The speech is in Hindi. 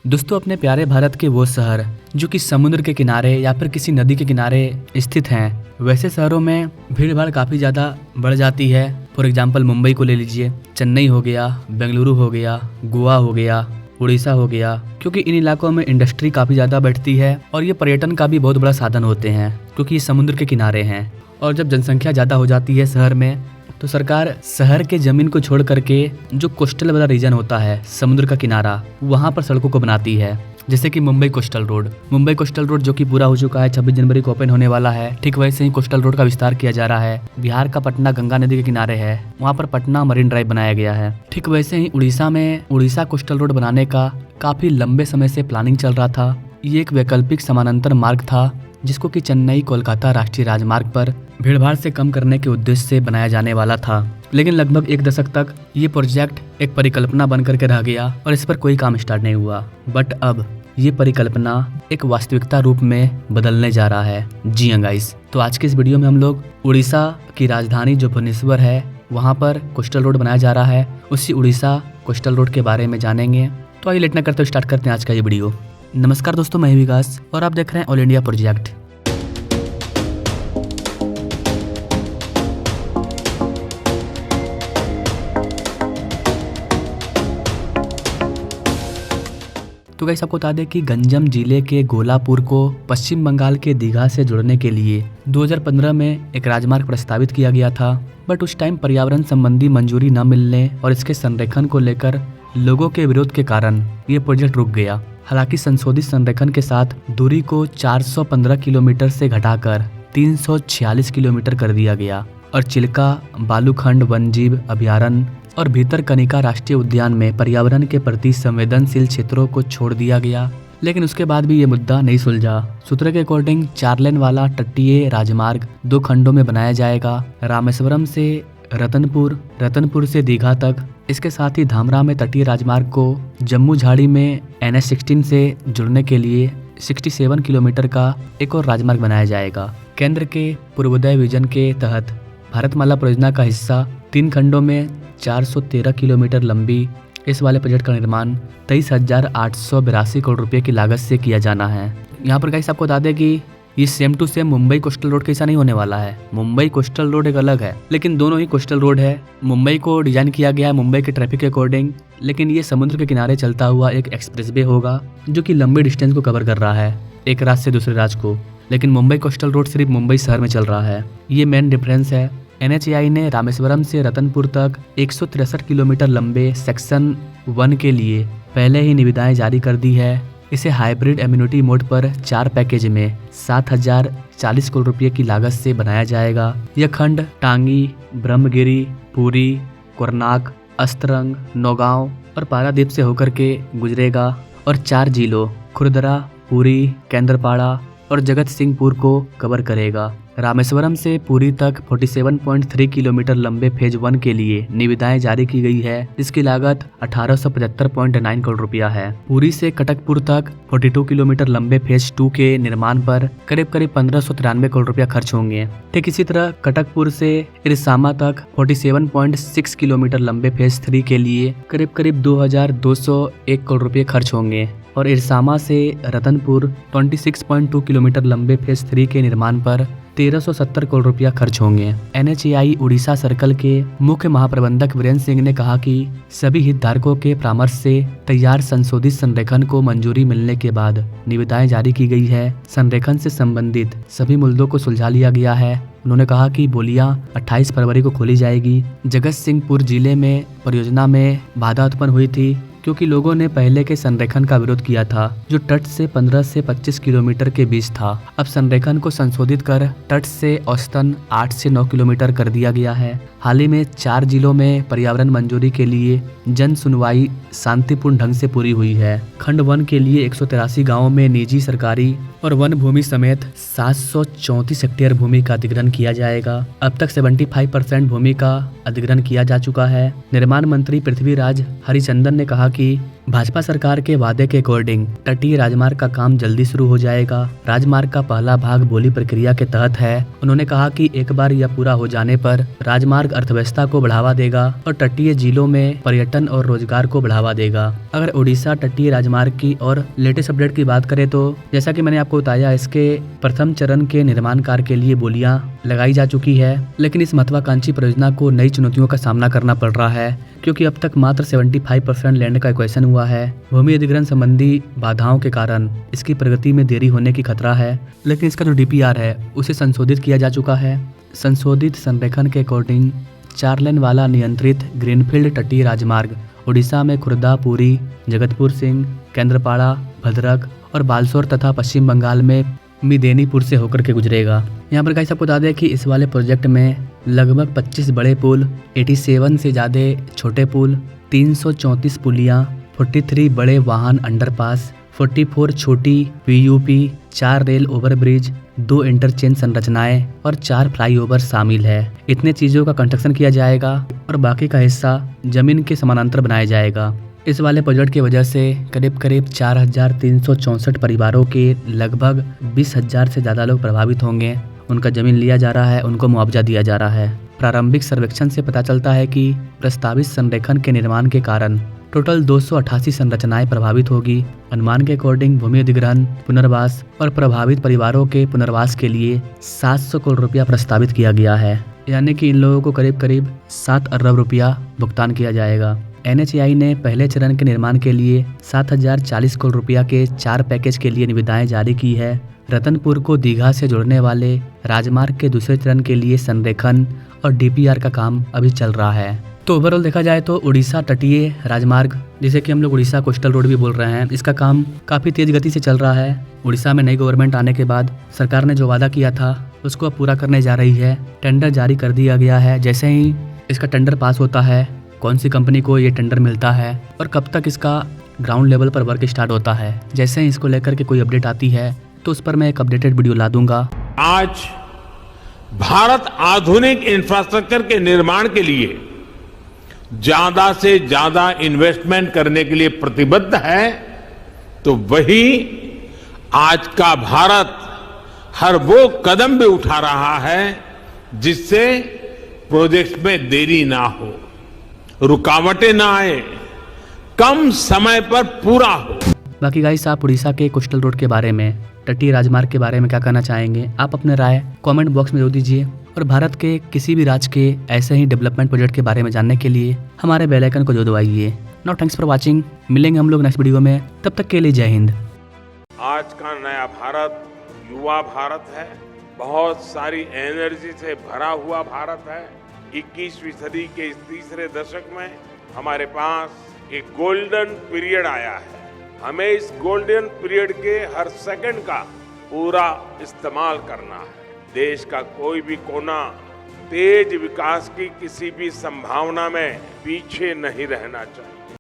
दोस्तों, अपने प्यारे भारत के वो शहर जो कि समुद्र के किनारे या फिर किसी नदी के किनारे स्थित हैं, वैसे शहरों में भीड़ भाड़ काफ़ी ज़्यादा बढ़ जाती है। फॉर एग्जांपल मुंबई को ले लीजिए, चेन्नई हो गया, बेंगलुरु हो गया, गोवा हो गया, उड़ीसा हो गया, क्योंकि इन इलाकों में इंडस्ट्री काफ़ी ज़्यादा बढ़ती है और ये पर्यटन का भी बहुत बड़ा साधन होते हैं क्योंकि ये समुद्र के किनारे हैं। और जब जनसंख्या ज़्यादा हो जाती है शहर में, तो सरकार शहर के ज़मीन को छोड़ करके जो कोस्टल वाला रीजन होता है, समुद्र का किनारा, वहाँ पर सड़कों को बनाती है। जैसे कि मुंबई कोस्टल रोड जो कि पूरा हो चुका है, 26 जनवरी को ओपन होने वाला है। ठीक वैसे ही कोस्टल रोड का विस्तार किया जा रहा है। बिहार का पटना गंगा नदी के किनारे है, वहाँ पर पटना मरीन ड्राइव बनाया गया है। ठीक वैसे ही उड़ीसा में उड़ीसा कोस्टल रोड बनाने का काफी लंबे समय से प्लानिंग चल रहा था। ये एक वैकल्पिक समानांतर मार्ग था जिसको कि चेन्नई कोलकाता राष्ट्रीय राजमार्ग पर भीड़भाड़ से कम करने के उद्देश्य से बनाया जाने वाला था। लेकिन लगभग एक दशक तक ये प्रोजेक्ट एक परिकल्पना बन करके रह गया और इस पर कोई काम स्टार्ट नहीं हुआ। बट अब ये परिकल्पना एक वास्तविकता रूप में बदलने जा रहा है। जी हाँ गाइस, तो आज के इस वीडियो में हम लोग उड़ीसा की राजधानी जो भुवनेश्वर है, वहाँ पर कोस्टल रोड बनाया जा रहा है, उसी उड़ीसा कोस्टल रोड के बारे में जानेंगे। तो आइए लेट न करते स्टार्ट करते हैं आज का ये वीडियो। नमस्कार दोस्तों, मैं विकास और आप देख रहे हैं ऑल इंडिया प्रोजेक्ट। तो गाइस, आपको बता दें कि गंजम जिले के गोलापुर को पश्चिम बंगाल के दीघा से जोड़ने के लिए 2015 में एक राजमार्ग प्रस्तावित किया गया था। बट उस टाइम पर्यावरण संबंधी मंजूरी न मिलने और इसके संरेखण को लेकर लोगों के विरोध के कारण ये प्रोजेक्ट रुक गया। हालांकि संशोधित संरेखण के साथ दूरी को 415 किलोमीटर से घटाकर 346 किलोमीटर कर दिया गया और चिल्का बालूखंड वन्यजीव अभयारण्य और भीतरकनिका राष्ट्रीय उद्यान में पर्यावरण के प्रति संवेदनशील क्षेत्रों को छोड़ दिया गया। लेकिन उसके बाद भी ये मुद्दा नहीं सुलझा। सूत्रों के अकॉर्डिंग 4 लेन वाला तटीय राजमार्ग 2 खंडों में बनाया जाएगा, रामेश्वरम से रतनपुर से दीघा तक। इसके साथ ही धामरा में तटीय राजमार्ग को जम्मू झाड़ी में NH16 से जुड़ने के लिए 67 किलोमीटर का एक और राजमार्ग बनाया जाएगा। केंद्र के पूर्वोदय विजन के तहत भारतमाला परियोजना का हिस्सा 3 खंडों में 413 किलोमीटर लंबी इस वाले प्रोजेक्ट का निर्माण 23,882 करोड़ रुपए की लागत से किया जाना है। यहाँ पर गाइस, आपको बता दें कि ये same to same Mumbai coastal road कैसा नहीं होने वाला है। मुंबई कोस्टल रोड एक अलग है, लेकिन दोनों ही कोस्टल रोड है। मुंबई को डिजाइन किया गया है मुंबई के ट्रैफिक के अकॉर्डिंग, लेकिन ये समुद्र के किनारे चलता हुआ एक एक्सप्रेसवे होगा जो कि लंबी डिस्टेंस को कवर कर रहा है, एक राज्य से दूसरे राज्य को। लेकिन मुंबई कोस्टल रोड सिर्फ मुंबई शहर में चल रहा है, ये मेन डिफरेंस है। NHAI ने रामेश्वरम से रतनपुर तक 163 किलोमीटर लंबे सेक्शन 1 के लिए पहले ही निविदाएं जारी कर दी है। इसे हाइब्रिड एम्यूनिटी मोड पर 4 पैकेज में 7,040 करोड़ रुपए की लागत से बनाया जाएगा। यह खंड टांगी, ब्रह्मगिरी, पुरी, कोरनाक, अस्तरंग, नौगांव और पारादीप से होकर के गुजरेगा और 4 जिलों खुरदरा, पुरी, केंद्रपाड़ा और जगत सिंहपुर को कवर करेगा। रामेश्वरम से पुरी तक 47.3 किलोमीटर लंबे फेज 1 के लिए निविदाएं जारी की गई है, जिसकी लागत 1875.9 करोड़ रुपया है। पुरी से कटकपुर तक 42 किलोमीटर लंबे फेज 2 के निर्माण पर करीब 1593 करोड़ रुपया खर्च होंगे। ठीक इसी तरह कटकपुर से इरसामा तक 47.6 किलोमीटर लंबे फेज 3 के लिए करीब 2,201 करोड़ रुपये खर्च होंगे और इरसामा से रतनपुर 26.2 किलोमीटर लंबे फेज 3 के निर्माण पर 1370 करोड़ रुपया खर्च होंगे। NHAI उड़ीसा सर्कल के मुख्य महाप्रबंधक वीरेंद्र सिंह ने कहा कि सभी हितधारकों के परामर्श से तैयार संशोधित संरेखण को मंजूरी मिलने के बाद निविदाएं जारी की गई है। संरेखण से संबंधित सभी मुद्दों को सुलझा लिया गया है। उन्होंने कहा कि बोलियां 28 फरवरी को खोली जाएगी। जगत सिंहपुर जिले में परियोजना में बाधा उत्पन्न हुई थी क्योंकि लोगों ने पहले के संरेखण का विरोध किया था जो तट से 15 से 25 किलोमीटर के बीच था। अब संरेखण को संशोधित कर तट से औसतन 8 से 9 किलोमीटर कर दिया गया है। हाल ही में 4 जिलों में पर्यावरण मंजूरी के लिए जन सुनवाई शांतिपूर्ण ढंग से पूरी हुई है। खंड 1 के लिए 183 गाँवों में निजी, सरकारी और वन भूमि समेत 734 हेक्टेयर भूमि का अधिग्रहण किया जाएगा। अब तक 75% भूमि का अधिग्रहण किया जा चुका है। निर्माण मंत्री पृथ्वीराज हरिचंदन ने कहा कि भाजपा सरकार के वादे के अकॉर्डिंग तटीय राजमार्ग का काम जल्दी शुरू हो जाएगा। राजमार्ग का पहला भाग बोली प्रक्रिया के तहत है। उन्होंने कहा कि एक बार यह पूरा हो जाने पर राजमार्ग अर्थव्यवस्था को बढ़ावा देगा और तटीय जिलों में पर्यटन और रोजगार को बढ़ावा देगा। अगर उड़ीसा तटीय राजमार्ग की और लेटेस्ट अपडेट की बात करें तो जैसा कि मैंने आपको बताया, इसके प्रथम चरण के निर्माण कार्य के लिए बोलियां लगाई जा चुकी है, लेकिन इस महत्वाकांक्षी परियोजना को नई चुनौतियों का सामना करना पड़ रहा है, क्योंकि अब तक मात्र 75% लैंड का एक्वेशन हुआ है। भूमि अधिग्रहण संबंधी बाधाओं के कारण इसकी प्रगति में देरी होने की खतरा है, लेकिन इसका जो डीपीआर है उसे संशोधित किया जा चुका है। संशोधित संरेखन के अकॉर्डिंग 4 लेन वाला नियंत्रित ग्रीनफील्ड तटीय राजमार्ग उड़ीसा में खुर्दा, पुरी, जगतपुर सिंह, केंद्रपाड़ा, भद्रक और बालसोर तथा पश्चिम बंगाल में मिदेनीपुर से होकर के गुजरेगा। यहाँ पर गाइस आपको बता दें कि इस वाले प्रोजेक्ट में लगभग 25 बड़े पुल, 87 से ज़्यादा छोटे पुल, 334 पुलियाँ, 43 बड़े वाहन अंडरपास, 44 छोटी पीयूपी, 4 रेल ओवरब्रिज, 2 इंटरचेंज संरचनाएं और 4 फ्लाईओवर शामिल है। इतने चीज़ों का कंस्ट्रक्शन किया जाएगा और बाकी का हिस्सा जमीन के समानांतर बनाया जाएगा। इस वाले प्रोजेक्ट की वजह से करीब 4,364 परिवारों के लगभग 20,000 से ज़्यादा लोग प्रभावित होंगे। उनका जमीन लिया जा रहा है, उनको मुआवजा दिया जा रहा है। प्रारंभिक सर्वेक्षण से पता चलता है कि प्रस्तावित संरेखन के निर्माण के कारण टोटल 288 संरचनाएं प्रभावित होगी। अनुमान के अकॉर्डिंग भूमि अधिग्रहण, पुनर्वास और प्रभावित परिवारों के पुनर्वास के लिए 700 करोड़ रुपया प्रस्तावित किया गया है, यानी कि इन लोगों को करीब 7 अरब रुपया भुगतान किया जाएगा। NHAI ने पहले चरण के निर्माण के लिए 7,040 करोड़ रुपया के 4 पैकेज के लिए निविदाएं जारी की है। रतनपुर को दीघा से जोड़ने वाले राजमार्ग के दूसरे चरण के लिए संरेखन और डीपीआर का काम अभी चल रहा है। तो ओवरऑल देखा जाए तो उड़ीसा तटीय राजमार्ग, जिसे कि हम लोग उड़ीसा कोस्टल रोड भी बोल रहे हैं, इसका काम काफ़ी तेज गति से चल रहा है। उड़ीसा में नई गवर्नमेंट आने के बाद सरकार ने जो वादा किया था उसको अब पूरा करने जा रही है। टेंडर जारी कर दिया गया है। जैसे ही इसका टेंडर पास होता है, कौन सी कंपनी को ये टेंडर मिलता है और कब तक इसका ग्राउंड लेवल पर वर्क स्टार्ट होता है, जैसे ही इसको लेकर के कोई अपडेट आती है तो उस पर मैं एक अपडेटेड वीडियो ला दूंगा। आज भारत आधुनिक इंफ्रास्ट्रक्चर के निर्माण के लिए ज्यादा से ज्यादा इन्वेस्टमेंट करने के लिए प्रतिबद्ध है, तो वही आज का भारत हर वो कदम भी उठा रहा है जिससे प्रोजेक्ट्स में देरी ना हो, रुकावटें ना आए, कम समय पर पूरा हो। बाकी गाइस, आप उड़ीसा के कोस्टल रोड के बारे में, तटीय राजमार्ग के बारे में क्या कहना चाहेंगे? आप अपने राय कमेंट बॉक्स में जरूर दीजिए और भारत के किसी भी राज्य के ऐसे ही डेवलपमेंट प्रोजेक्ट के बारे में जानने के लिए हमारे बेल आइकन को जरूर दबाइए। Now thanks for watching. मिलेंगे हम लोग नेक्स्ट वीडियो में, तब तक के लिए जय हिंद। आज का नया भारत युवा भारत है, बहुत सारी एनर्जी से भरा हुआ भारत है। 21वीं सदी के इस तीसरे दशक में हमारे पास एक गोल्डन पीरियड आया है। हमें इस गोल्डन पीरियड के हर सेकंड का पूरा इस्तेमाल करना है। देश का कोई भी कोना तेज विकास की किसी भी संभावना में पीछे नहीं रहना चाहिए।